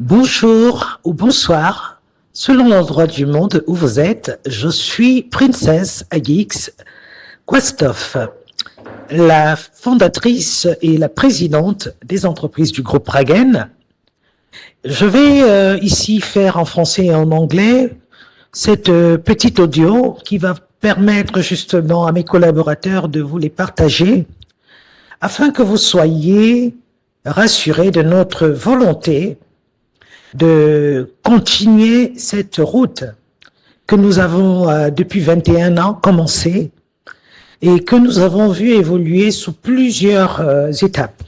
Bonjour ou bonsoir, selon l'endroit du monde où vous êtes, je suis Princess Agix Quastoff, la fondatrice et la présidente des entreprises du groupe Ragen. Je vais ici faire en français et en anglais cette petite audio qui va permettre justement à mes collaborateurs de vous les partager afin que vous soyez rassurés de notre volonté de continuer cette route que nous avons depuis 21 ans commencé et que nous avons vu évoluer sous plusieurs étapes.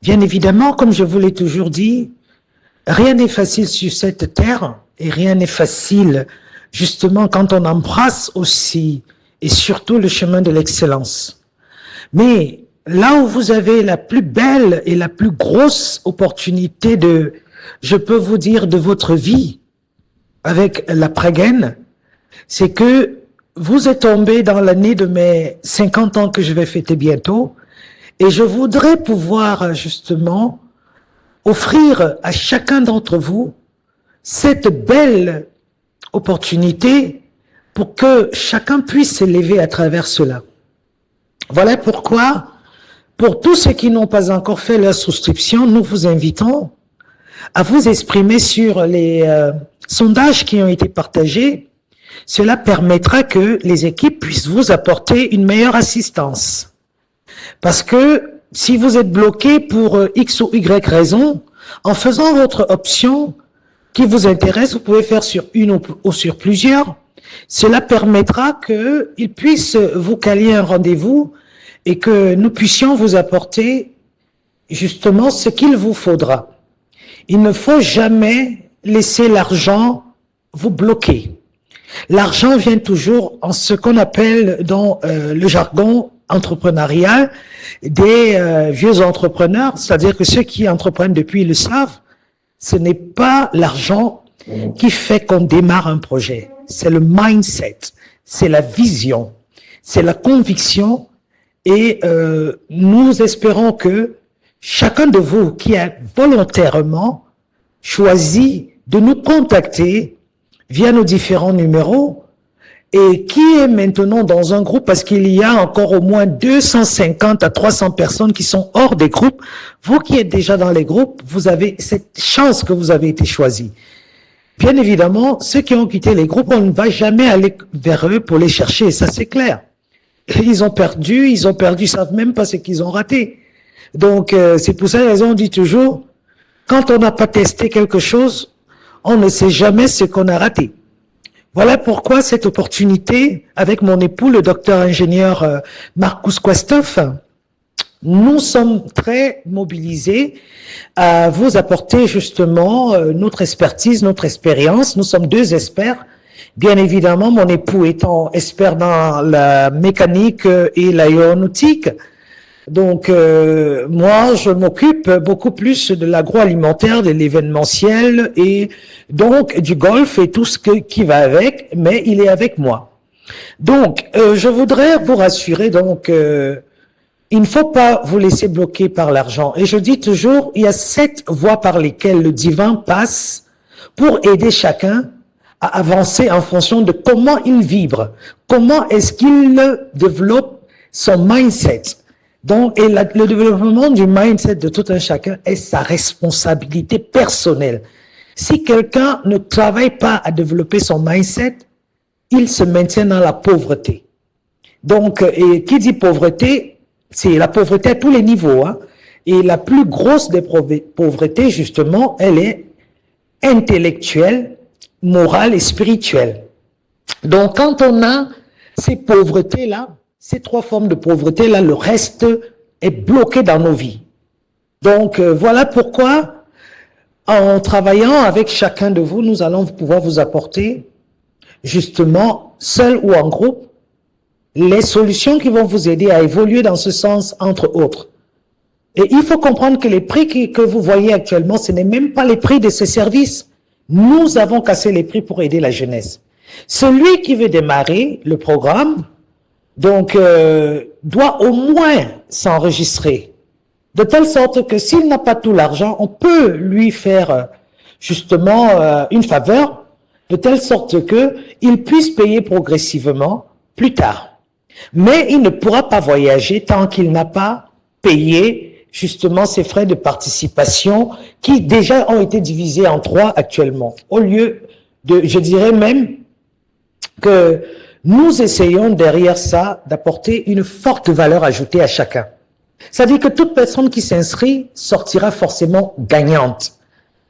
Bien évidemment, comme je vous l'ai toujours dit, rien n'est facile sur cette terre et rien n'est facile justement quand on embrasse aussi et surtout le chemin de l'excellence. Mais là où vous avez la plus belle et la plus grosse opportunité de, je peux vous dire, de votre vie avec la Pragen, c'est que vous êtes tombé dans l'année de mes 50 ans que je vais fêter bientôt et je voudrais pouvoir justement offrir à chacun d'entre vous cette belle opportunité pour que chacun puisse s'élever à travers cela. Voilà pourquoi, pour tous ceux qui n'ont pas encore fait leur souscription, nous vous invitons à vous exprimer sur les sondages qui ont été partagés. Cela permettra que les équipes puissent vous apporter une meilleure assistance. Parce que si vous êtes bloqué pour X ou Y raison, en faisant votre option qui vous intéresse, vous pouvez faire sur une ou sur plusieurs, cela permettra qu'ils puissent vous caler un rendez-vous et que nous puissions vous apporter justement ce qu'il vous faudra. Il ne faut jamais laisser l'argent vous bloquer. L'argent vient toujours en ce qu'on appelle dans le jargon entrepreneurial des vieux entrepreneurs, c'est-à-dire que ceux qui entreprennent depuis le savent, ce n'est pas l'argent qui fait qu'on démarre un projet, c'est le mindset, c'est la vision, c'est la conviction et nous espérons que chacun de vous qui a volontairement choisi de nous contacter via nos différents numéros et qui est maintenant dans un groupe parce qu'il y a encore au moins 250 à 300 personnes qui sont hors des groupes. Vous qui êtes déjà dans les groupes, vous avez cette chance que vous avez été choisi. Bien évidemment, ceux qui ont quitté les groupes, on ne va jamais aller vers eux pour les chercher, ça c'est clair. Ils ont perdu, ils savent même pas ce qu'ils ont raté. Donc, c'est pour ça qu'ils ont dit toujours, quand on n'a pas testé quelque chose, on ne sait jamais ce qu'on a raté. Voilà pourquoi cette opportunité, avec mon époux, le docteur ingénieur Marcus Quastoff, nous sommes très mobilisés à vous apporter justement notre expertise, notre expérience. Nous sommes deux experts. Bien évidemment, mon époux étant expert dans la mécanique et l'aéronautique. Donc, moi, je m'occupe beaucoup plus de l'agroalimentaire, de l'événementiel et donc du golf et tout ce qui va avec, mais il est avec moi. Donc, je voudrais vous rassurer, donc, il ne faut pas vous laisser bloquer par l'argent. Et je dis toujours, il y a 7 voies par lesquelles le divin passe pour aider chacun à avancer en fonction de comment il vibre, comment est-ce qu'il développe son mindset. Donc, et le développement du mindset de tout un chacun est sa responsabilité personnelle. Si quelqu'un ne travaille pas à développer son mindset, il se maintient dans la pauvreté. Donc, et qui dit pauvreté, c'est la pauvreté à tous les niveaux. Hein. Et la plus grosse des pauvretés, justement, elle est intellectuelle, morale et spirituelle. Donc, quand on a ces pauvretés-là, ces 3 formes de pauvreté-là, le reste est bloqué dans nos vies. Donc, voilà pourquoi, en travaillant avec chacun de vous, nous allons pouvoir vous apporter, justement, seul ou en groupe, les solutions qui vont vous aider à évoluer dans ce sens, entre autres. Et il faut comprendre que les prix que vous voyez actuellement, ce n'est même pas les prix de ces services. Nous avons cassé les prix pour aider la jeunesse. Celui qui veut démarrer le programme, donc, doit au moins s'enregistrer. De telle sorte que s'il n'a pas tout l'argent, on peut lui faire justement une faveur, de telle sorte que il puisse payer progressivement plus tard. Mais il ne pourra pas voyager tant qu'il n'a pas payé justement ses frais de participation qui déjà ont été divisés en 3 actuellement. Au lieu de, je dirais même que nous essayons derrière ça d'apporter une forte valeur ajoutée à chacun. C'est-à-dire que toute personne qui s'inscrit sortira forcément gagnante.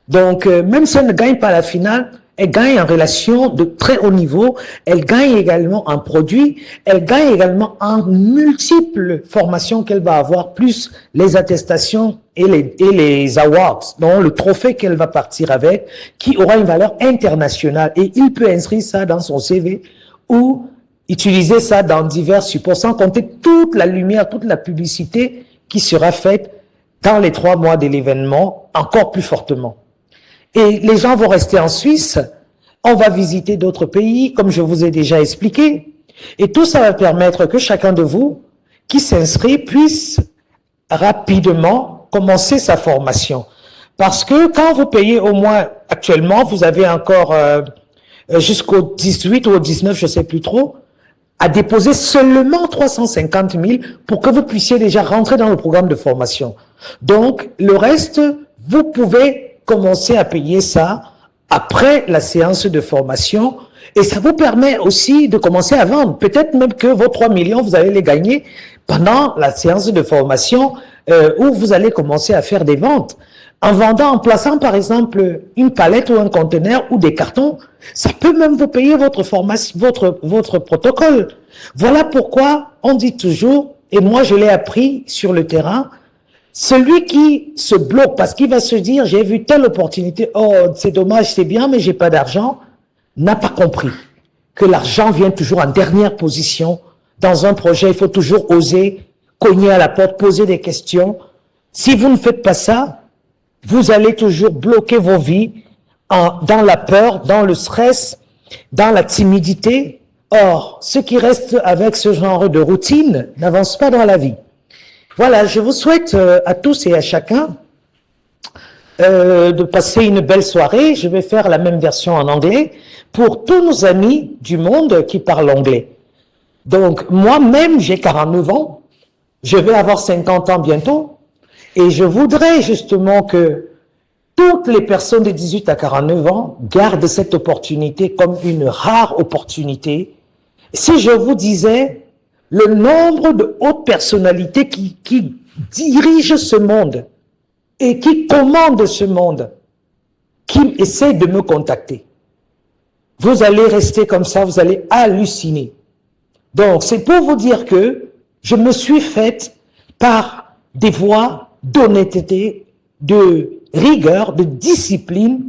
Donc, même si elle ne gagne pas la finale, elle gagne en relation de très haut niveau, elle gagne également en produit, elle gagne également en multiples formations qu'elle va avoir, plus les attestations et les awards, donc le trophée qu'elle va partir avec, qui aura une valeur internationale. Et il peut inscrire ça dans son CV ou utiliser ça dans divers supports, sans compter toute la lumière, toute la publicité qui sera faite dans les 3 mois de l'événement, encore plus fortement. Et les gens vont rester en Suisse, on va visiter d'autres pays, comme je vous ai déjà expliqué. Et tout ça va permettre que chacun de vous qui s'inscrit puisse rapidement commencer sa formation. Parce que quand vous payez au moins, actuellement, vous avez encore jusqu'au 18 ou au 19, je ne sais plus trop, à déposer seulement 350 000 pour que vous puissiez déjà rentrer dans le programme de formation. Donc, le reste, vous pouvez commencer à payer ça après la séance de formation et ça vous permet aussi de commencer à vendre. Peut-être même que vos 3 millions, vous allez les gagner pendant la séance de formation où vous allez commencer à faire des ventes. En vendant, en plaçant par exemple une palette ou un conteneur ou des cartons, ça peut même vous payer votre formation, votre protocole. Voilà pourquoi on dit toujours, et moi je l'ai appris sur le terrain, celui qui se bloque parce qu'il va se dire j'ai vu telle opportunité, oh c'est dommage, c'est bien mais j'ai pas d'argent, n'a pas compris que l'argent vient toujours en dernière position. Dans un projet, il faut toujours oser cogner à la porte, poser des questions. Si vous ne faites pas ça, vous allez toujours bloquer vos vies dans la peur, dans le stress, dans la timidité. Or, ceux qui restent avec ce genre de routine n'avancent pas dans la vie. Voilà, je vous souhaite à tous et à chacun de passer une belle soirée. Je vais faire la même version en anglais pour tous nos amis du monde qui parlent anglais. Donc, moi-même, j'ai 49 ans. Je vais avoir 50 ans bientôt. Et je voudrais justement que toutes les personnes de 18 à 49 ans gardent cette opportunité comme une rare opportunité. Si je vous disais le nombre de hautes personnalités qui dirigent ce monde et qui commandent ce monde, qui essaient de me contacter, vous allez rester comme ça, vous allez halluciner. Donc, c'est pour vous dire que je me suis faite par des voies d'honnêteté, de rigueur, de discipline,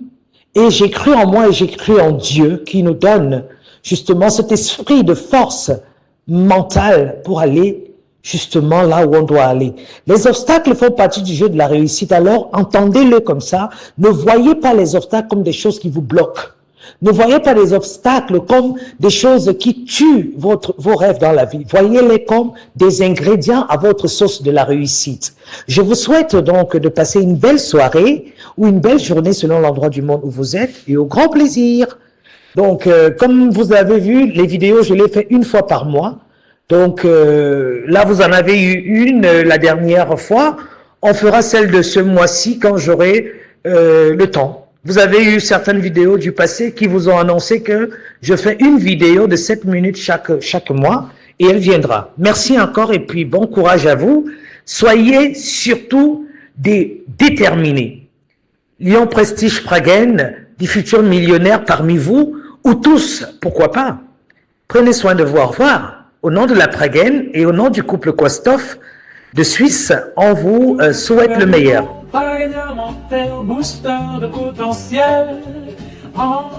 et j'ai cru en moi et j'ai cru en Dieu qui nous donne justement cet esprit de force mentale pour aller justement là où on doit aller. Les obstacles font partie du jeu de la réussite, alors entendez-le comme ça, ne voyez pas les obstacles comme des choses qui vous bloquent. Ne voyez pas les obstacles comme des choses qui tuent vos rêves dans la vie. Voyez-les comme des ingrédients à votre sauce de la réussite. Je vous souhaite donc de passer une belle soirée ou une belle journée selon l'endroit du monde où vous êtes et au grand plaisir. Donc, comme vous avez vu, les vidéos, je les fais une fois par mois. Donc, là, vous en avez eu une la dernière fois. On fera celle de ce mois-ci quand j'aurai le temps. Vous avez eu certaines vidéos du passé qui vous ont annoncé que je fais une vidéo de 7 minutes chaque mois et elle viendra. Merci encore et puis bon courage à vous. Soyez surtout des déterminés. Lyon Prestige Pragen, des futurs millionnaires parmi vous, ou tous, pourquoi pas. Prenez soin de vous, au revoir. Au nom de la Pragen et au nom du couple Kwastov de Suisse, on vous souhaite le meilleur. Booster de potentiel en